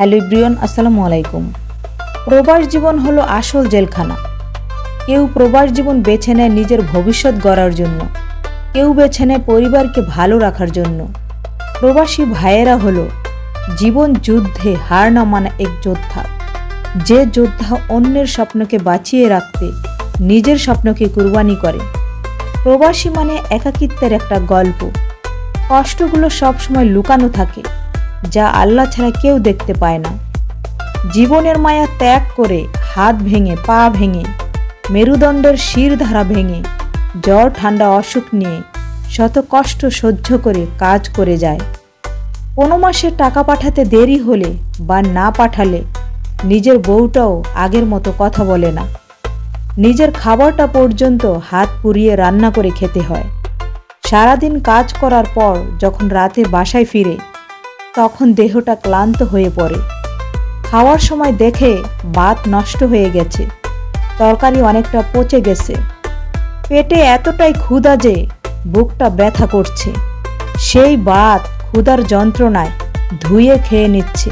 Hello everyone, আসসালামু আলাইকুম। প্রবাস জীবন হলো আসল জেলখানা। কেউ প্রবাস জীবন বেছে নেয় নিজের ভবিষ্যৎ গড়ার জন্য, কেউ বেছে নেয় পরিবারকে ভালো রাখার জন্য। প্রবাসী ভাইয়েরা হলো জীবন যুদ্ধে হার না মানা এক যোদ্ধা, যে যোদ্ধা অন্যের স্বপ্নকে বাঁচিয়ে রাখতে নিজের স্বপ্নকে কুরবানি করে। প্রবাসী মানে একাকিত্বের একটা গল্প। কষ্টগুলো সবসময় লুকানো থাকে, যা আল্লাহ ছাড়া কেউ দেখতে পায় না। জীবনের মায়া ত্যাগ করে হাত ভেঙে, পা ভেঙে, মেরুদণ্ডের শিরধারা ভেঙে, জ্বর ঠান্ডা অসুখ নিয়ে শত কষ্ট সহ্য করে কাজ করে যায়। 15 মাসে টাকা পাঠাতে দেরি হলে বা না পাঠালে নিজের বউটাও আগের মতো কথা বলে না। নিজের খাবারটা পর্যন্ত হাত পুড়িয়ে রান্না করে খেতে হয়। সারাদিন কাজ করার পর যখন রাতে বাসায় ফিরে, তখন দেহটা ক্লান্ত হয়ে পড়ে। খাওয়ার সময় দেখে ভাত নষ্ট হয়ে গেছে, তরকারি অনেকটা পচে গেছে। পেটে এতটাই ক্ষুধা যে বুকটা ব্যথা করছে। সেই ভাত ক্ষুধার যন্ত্রণায় ধুয়ে খেয়ে নিচ্ছে,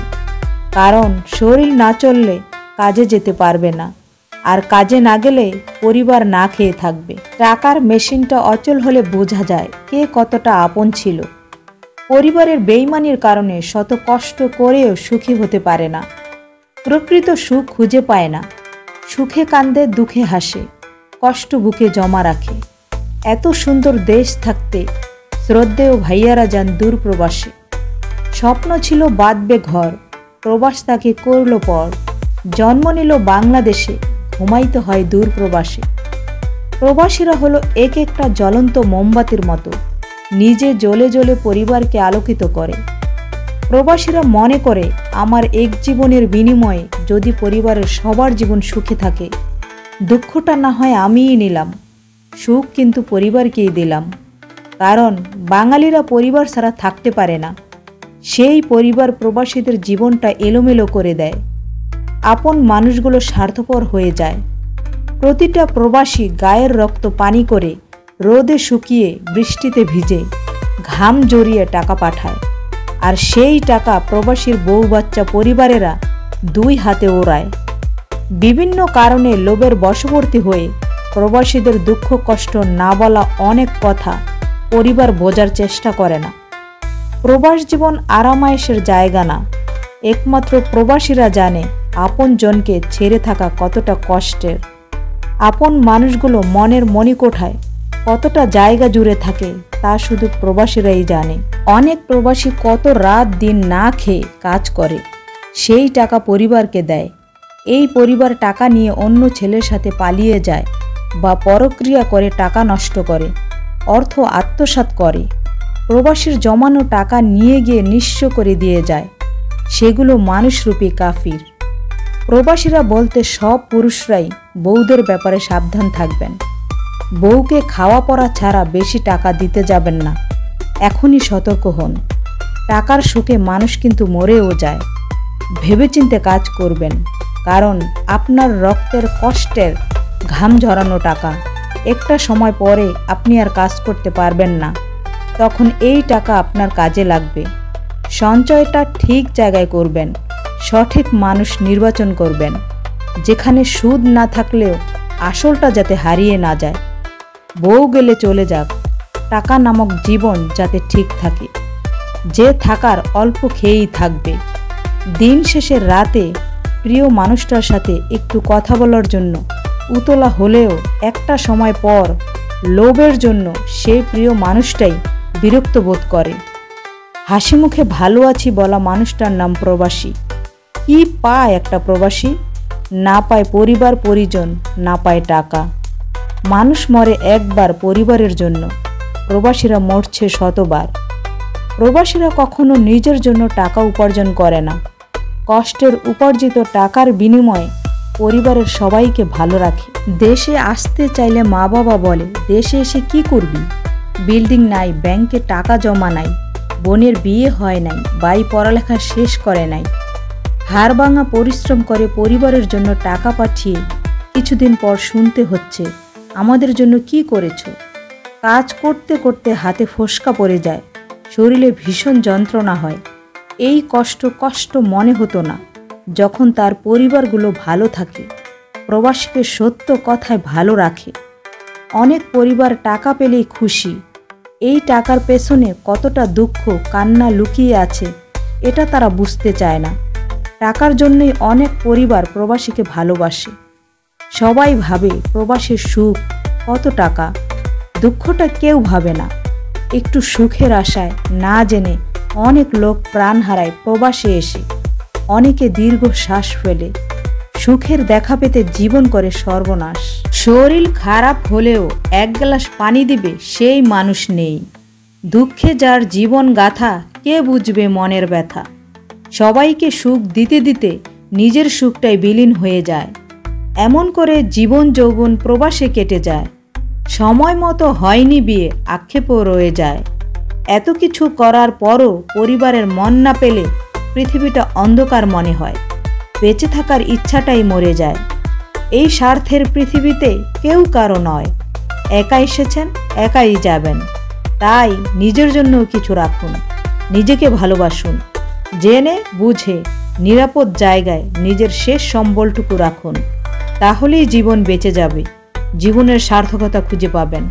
কারণ শরীর না চললে কাজে যেতে পারবে না, আর কাজে না গেলে পরিবার না খেয়ে থাকবে। টাকার মেশিনটা অচল হলে বোঝা যায় কে কতটা আপন ছিল। পরিবারের বেইমানির কারণে শত কষ্ট করেও সুখী হতে পারে না। প্রকৃত সুখ খুঁজে পায় না। সুখে কান্দে, দুঃখে হাসে, কষ্ট বুকে জমা রাখে। এত সুন্দর দেশ থাকতে শ্রদ্ধেয় ভাইয়ারা যান দূর প্রবাসে। স্বপ্ন ছিল বাঁধবে ঘর, প্রবাস তাকে করল পর। জন্ম নিল বাংলাদেশে, ঘুমাইতে হয় দূর প্রবাসে। প্রবাসীরা হলো এক একটা জ্বলন্ত মোমবাতির মতো, নিজে জ্বলে জ্বলে পরিবারকে আলোকিত করে। প্রবাসীরা মনে করে, আমার এক জীবনের বিনিময়ে যদি পরিবারের সবার জীবন সুখে থাকে, দুঃখটা না হয় আমিই নিলাম, সুখ কিন্তু পরিবারকেই দিলাম। কারণ বাঙালিরা পরিবার ছাড়া থাকতে পারে না। সেই পরিবার প্রবাসীদের জীবনটা এলোমেলো করে দেয়। আপন মানুষগুলো স্বার্থপর হয়ে যায়। প্রতিটা প্রবাসী গায়ের রক্ত পানি করে, রোদে শুকিয়ে, বৃষ্টিতে ভিজে, ঘাম জড়িয়ে টাকা পাঠায়। আর সেই টাকা প্রবাসীর বউ বাচ্চা পরিবারেরা দুই হাতে ওড়ায়। বিভিন্ন কারণে লোভের বশবর্তী হয়ে প্রবাসীদের দুঃখ কষ্ট না বলা অনেক কথা পরিবার বোঝার চেষ্টা করে না। প্রবাস জীবন আরামায়েশের জায়গা না। একমাত্র প্রবাসীরা জানে আপন জনকে ছেড়ে থাকা কতটা কষ্টের। আপন মানুষগুলো মনের মণিকোঠায় কতটা জায়গা জুড়ে থাকে তা শুধু প্রবাসীরাই জানে। অনেক প্রবাসী কত রাত দিন না খেয়ে কাজ করে, সেই টাকা পরিবারকে দেয়। এই পরিবার টাকা নিয়ে অন্য ছেলের সাথে পালিয়ে যায় বা পরক্রিয়া করে টাকা নষ্ট করে, অর্থ আত্মসাৎ করে। প্রবাসীর জমানো টাকা নিয়ে গিয়ে নিঃস্ব করে দিয়ে যায়। সেগুলো মানুষরূপী কাফির। প্রবাসীরা বলতে সব পুরুষরাই বউদের ব্যাপারে সাবধান থাকবেন। বউকে খাওয়া পড়া ছাড়া বেশি টাকা দিতে যাবেন না, এখনই সতর্ক হন। টাকার শোকে মানুষ কিন্তু মরেও যায়। ভেবেচিন্তে কাজ করবেন, কারণ আপনার রক্তের কষ্টের ঘাম ঝরানো টাকা একটা সময় পরে আপনি আর কাজ করতে পারবেন না, তখন এই টাকা আপনার কাজে লাগবে। সঞ্চয়টা ঠিক জায়গায় করবেন, সঠিক মানুষ নির্বাচন করবেন, যেখানে সুদ না থাকলেও আসলটা যাতে হারিয়ে না যায়। বউ গেলে চলে যাক, টাকা নামক জীবন যাতে ঠিক থাকে। যে থাকার অল্প খেয়েই থাকবে। দিন শেষের রাতে প্রিয় মানুষটার সাথে একটু কথা বলার জন্য উতলা হলেও একটা সময় পর লোভের জন্য সেই প্রিয় মানুষটাই বিরক্ত বোধ করে। হাসি মুখে ভালো আছি বলা মানুষটার নাম প্রবাসী। কি পায় একটা প্রবাসী? না পায় পরিবার পরিজন, না পায় টাকা। মানুষ মরে একবার পরিবারের জন্য, প্রবাসীরা মরছে শতবার। প্রবাসীরা কখনো নিজের জন্য টাকা উপার্জন করে না। কষ্টের উপার্জিত টাকার বিনিময়ে পরিবারের সবাইকে ভালো রাখে। দেশে আসতে চাইলে মা বাবা বলে, দেশে এসে কি করবি? বিল্ডিং নাই, ব্যাংকে টাকা জমা নাই, বোনের বিয়ে হয় নাই, ভাই পড়ালেখা শেষ করে নাই। হাড় ভাঙা পরিশ্রম করে পরিবারের জন্য টাকা পাঠিয়ে কিছুদিন পর শুনতে হচ্ছে, আমাদের জন্য কি করেছ? কাজ করতে করতে হাতে ফোসকা পড়ে যায়, শরীরে ভীষণ যন্ত্রণা হয়। এই কষ্ট মনে হতো না যখন তার পরিবারগুলো ভালো থাকে, প্রবাসীকে সত্য কথায় ভালো রাখে। অনেক পরিবার টাকা পেলেই খুশি। এই টাকার পেছনে কতটা দুঃখ কান্না লুকিয়ে আছে এটা তারা বুঝতে চায় না। টাকার জন্যই অনেক পরিবার প্রবাসীকে ভালোবাসে। সবাই ভাবে প্রবাসের সুখ কত টাকা, দুঃখটা কেউ ভাবে না। একটু সুখের আশায় না জেনে অনেক লোক প্রাণ হারায় প্রবাসে এসে। অনেকে দীর্ঘ শ্বাস ফেলে, সুখের দেখা পেতে জীবন করে সর্বনাশ। শরীর খারাপ হলেও এক গ্লাস পানি দিবে সেই মানুষ নেই। দুঃখে যার জীবন গাথা কে বুঝবে মনের ব্যথা। সবাইকে সুখ দিতে দিতে নিজের সুখটাই বিলীন হয়ে যায়। এমন করে জীবন যৌবন প্রবাসে কেটে যায়। সময় মতো হয়নি বিয়ে, আক্ষেপও রয়ে যায়। এত কিছু করার পরও পরিবারের মন না পেলে পৃথিবীটা অন্ধকার মনে হয়। বেঁচে থাকার ইচ্ছাটাই মরে যায়। এই স্বার্থের পৃথিবীতে কেউ কারো নয়। একা এসেছেন, একাই যাবেন। তাই নিজের জন্যও কিছু রাখুন, নিজেকে ভালোবাসুন। জেনে বুঝে নিরাপদ জায়গায় নিজের শেষ সম্বলটুকু রাখুন। তাহলেই জীবন বেঁচে যাবে, জীবনের সার্থকতা খুঁজে পাবেন।